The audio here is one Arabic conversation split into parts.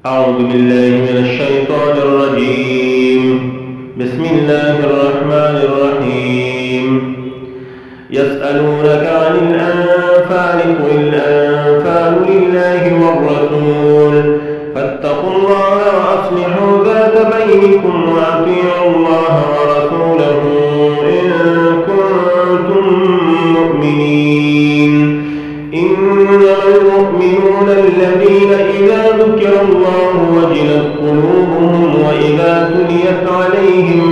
أعوذ بالله من الشيطان الرجيم. بسم الله الرحمن الرحيم. يسألونك عن الأنفال قل الأنفال لله والرسول فاتقوا الله وأصلحوا ذات بينكم وأطيعوا الله ورسوله إن كنتم مؤمنين. إنما المؤمنون الذين إذا ذكر الله وجلت قلوبهم وإذا تليت عليهم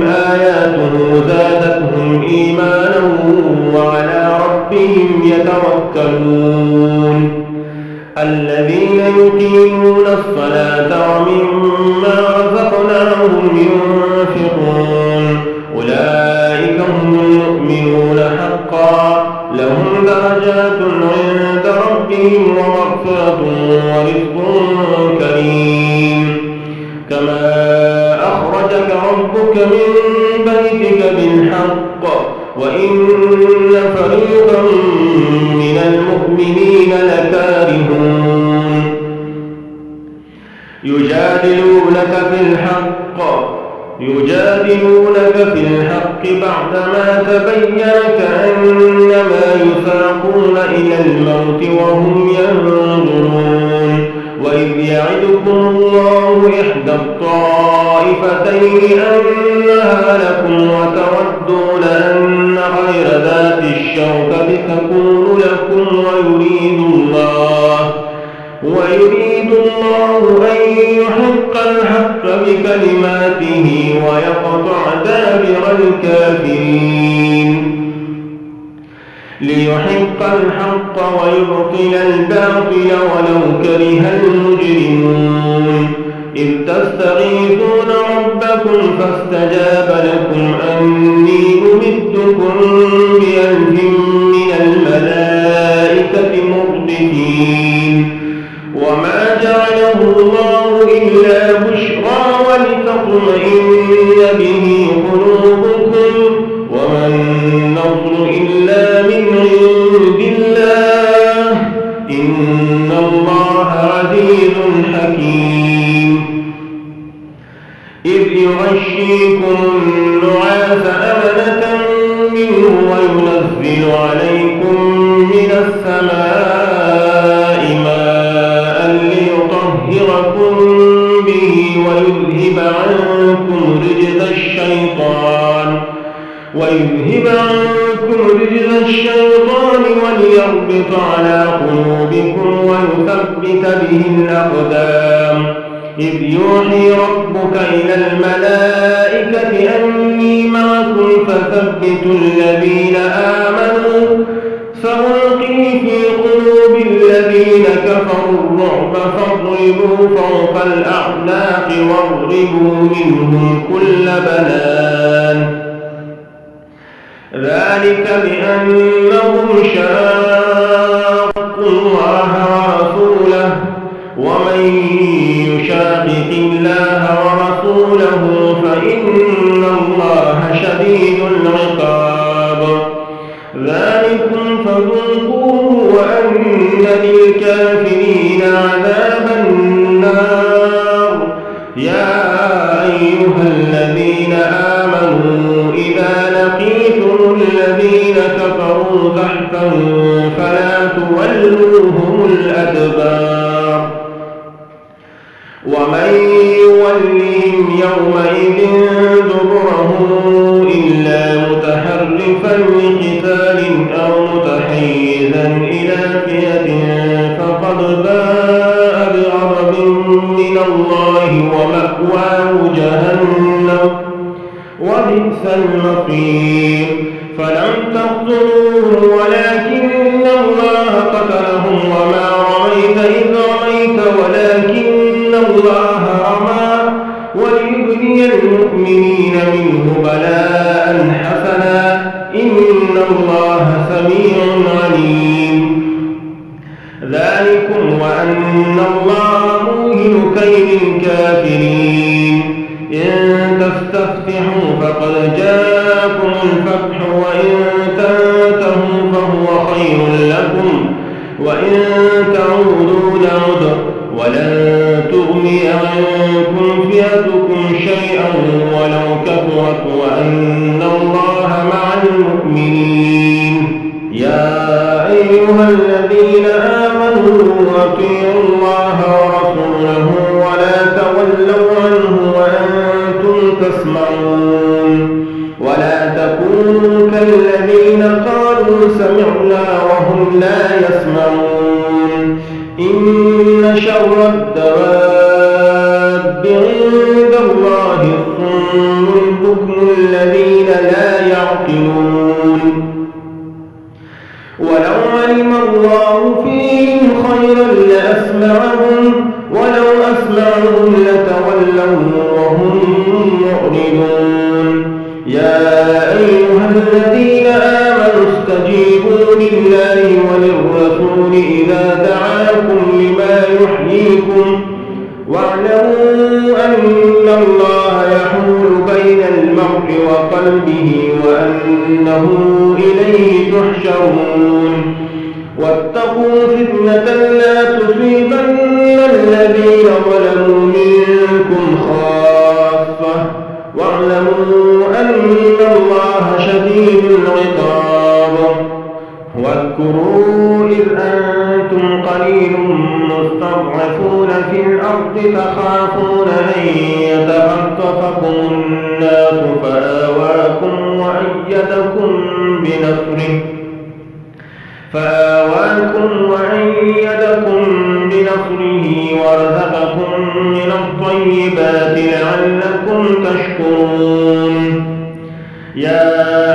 آياته زادتهم إيمانا وعلى ربهم يتوكلون. الذين يقيمون الصلاة ومما رزقناهم ينفقون أولئك هم المؤمنون حقا لهم درجات عند ربهم ومغفرة ورزق كريم. كما أخرجك ربك من بيتك بالحق وإن فريقا من المؤمنين لكارهون. يجادلونك في الحق بعدما تبين كأنما يساقون إلى الموت وهم ينظرون. وإذ يعدكم الله إحدى الطائفتين أنها لكم وتودون أن غير ذات الشوكة تكون لكم ويريد الله أن يحق الحق بكلماته ويقطع دابر الكافرين. ليحق الحق ويبطل الباطل ولو كره المجرمون. إذ تستغيثون ربكم فاستجاب لكم أني ممدكم ب1000 من الملائكة مردفين. وما جعله الله إلا بشرى ولتطمئن به قلوبكم وما النصر إلا من عند الله إن الله عزيز حكيم. إذ يغشيكم النعاس أمنة منه وينزل عليكم من السماء ماء ليطهركم به ويذهب عنكم رجز الشيطان وليربط على قلوبكم ويثبت به الأقدام. إذ يوحي ربك إلى الملائكة أني معكم فثبتوا الذين آمنوا سألقي في قلوب الذين كفروا الرعب فاضربوا فوق الأعناق واضربوا منهم كل بنان. ذلك بأنهم شاقوا الله ورسوله ومن يشاقق الله ورسوله فإن الله شديد العقاب. ذلكم فذوقوه وأن للكافرين عذاب النار. يا أيها الذين آمنوا إذا لقيتم الذين كفروا زحفا فلا تولوهم الأدبار. ومن يولهم يومئذ دبره إلا متحرفا لقتال أو متحيزا إلى فئة فقد باء بغضب من الله ومأواه جهنم وبئس المصير. فلم تقتلوه ولكن الله قتلهم وما رميت إذ رميت ولكن الله رمى وليبلي المؤمنين منه بلاء حسنا إن الله سميع عليم. ذلكم وأن الله موهن كيد الكافرين. إن تستفتحوا فقد جاءكم الفتح وإن تنتهوا فهو خير لكم وإن تعودوا نعد ولن تغني عنكم فئتكم شيئا ولو كثرت وأن الله مع المؤمنين. يا أيها الذين آمنوا أطيعوا الله ورسوله ولا تولوا عنه وأنتم تسمعون ولا تكونوا كالذين قالوا سمعنا وهم لا يسمعون. إن شر الدواب عند الله الصم البكم الذين لا يعقلون. ولو علم الله فيهم خيرا لأسمعهم ولو أسمعهم لتولوا وهم معرضون. يا أيها الذين آمنوا استجيبوا لله وللرسول إذا دعاكم لما يحييكم واعلموا أن الله يحول بين المرء وقلبه وأنه إليه تحشرون. واتقوا فتنة لا تصيبن الذين ظلموا منكم خاصة واعلموا أن الله شديد العقاب. واذكروا إذ أنتم قليل مستضعفون في الأرض تخافون أن يتخطفكم الناس فآواكم وأيدكم بنصره ورزقكم من الطيبات لعلكم تشكرون. يا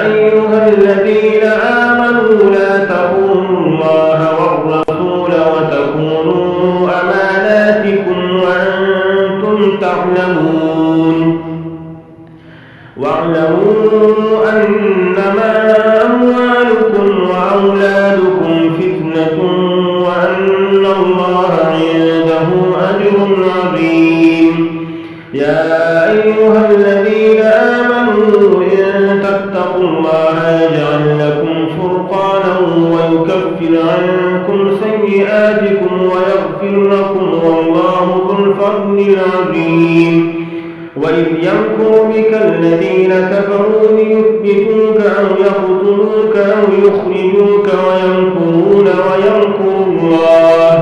أيها الذين آمنوا لا تخونوا الله والرسول وتخونوا أماناتكم وأنتم تعلمون. واعلموا أنما أموالكم وأولادكم فتنة وأن الله عنده أجر عظيم. يا أيها الذين آمنوا إن تتقوا الله يجعل لكم فرقانا ويكفر عنكم سيئاتكم ويغفر لكم والله ذو الفضل العظيم. وإذ يمكر بك الذين كفروا ليثبتوك أو يقتلوك أو يخرجوك ويمكرون ويمكر الله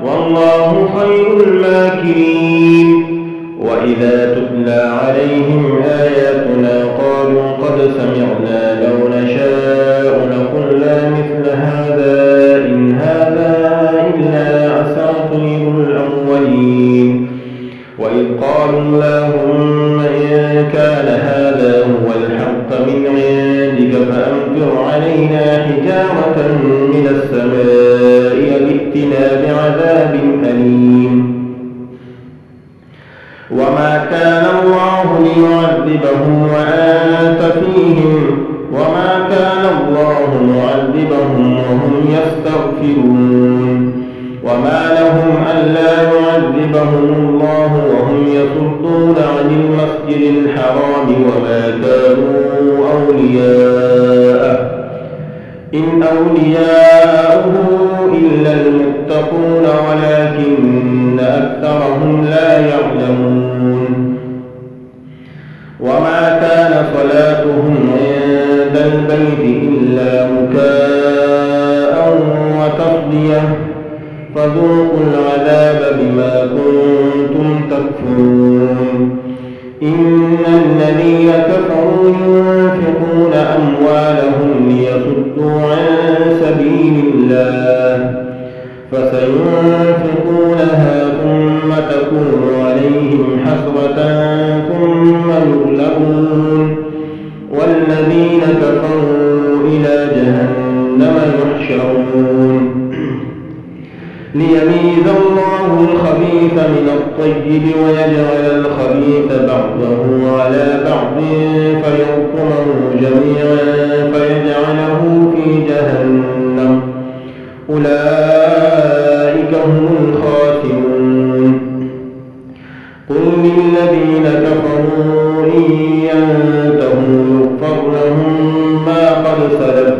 والله خير الماكرين. وإذا تتلى عليهم آياتنا قالوا قد سمعنا لو نشاء لقلنا مثل هذا إن هذا إلا أساطير الأولين. وإذ قالوا اللهم إن كان هذا هو الحق من عندك فأمطر علينا حجارة من السماء يأتنا بعذاب أليم. وما كان الله ليعذبهم وأنت فيهم وما كان الله معذبهم وهم يستغفرون. وما لهم ألا يعذبهم الله وهم يصدون عن المسجد الحرام وما كانوا أولياءه إن أولياءه إلا المتقون ولكن أكثرهم لا يعلمون. وما كان صلاتهم عند البيت إلا مكاء وتصدية فذوقوا العذاب بما كنتم تكفرون. إن الذين كفروا ينفقون أموالهم ليصدوا عن سبيل الله فسينفقونها ثم تكون عليهم حسرة ثم يغلبون والذين كفروا إلى جهنم يحشرون. ليميز الله الخبيث من الطيب ويجعل الخبيث بعضه على بعض فيركمه جميعا فيجعله في جهنم أولئك هم الخاسرون. قل للذين كفروا إن ينتهوا يغفر لهم ما قد سلف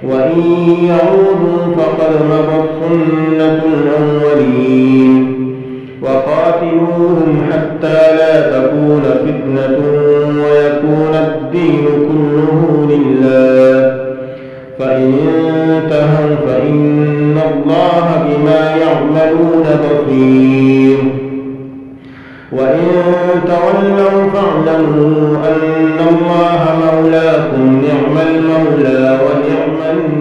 وإن يعودوا فقد قد مضت سنة الأولين وقاتلوهم حتى لا تكون فتنة ويكون الدين كله لله فإن انتهوا فإن الله بما يعملون بصير وإن تولوا فاعلموا أن الله مولاكم نعم المولى ونعم النصير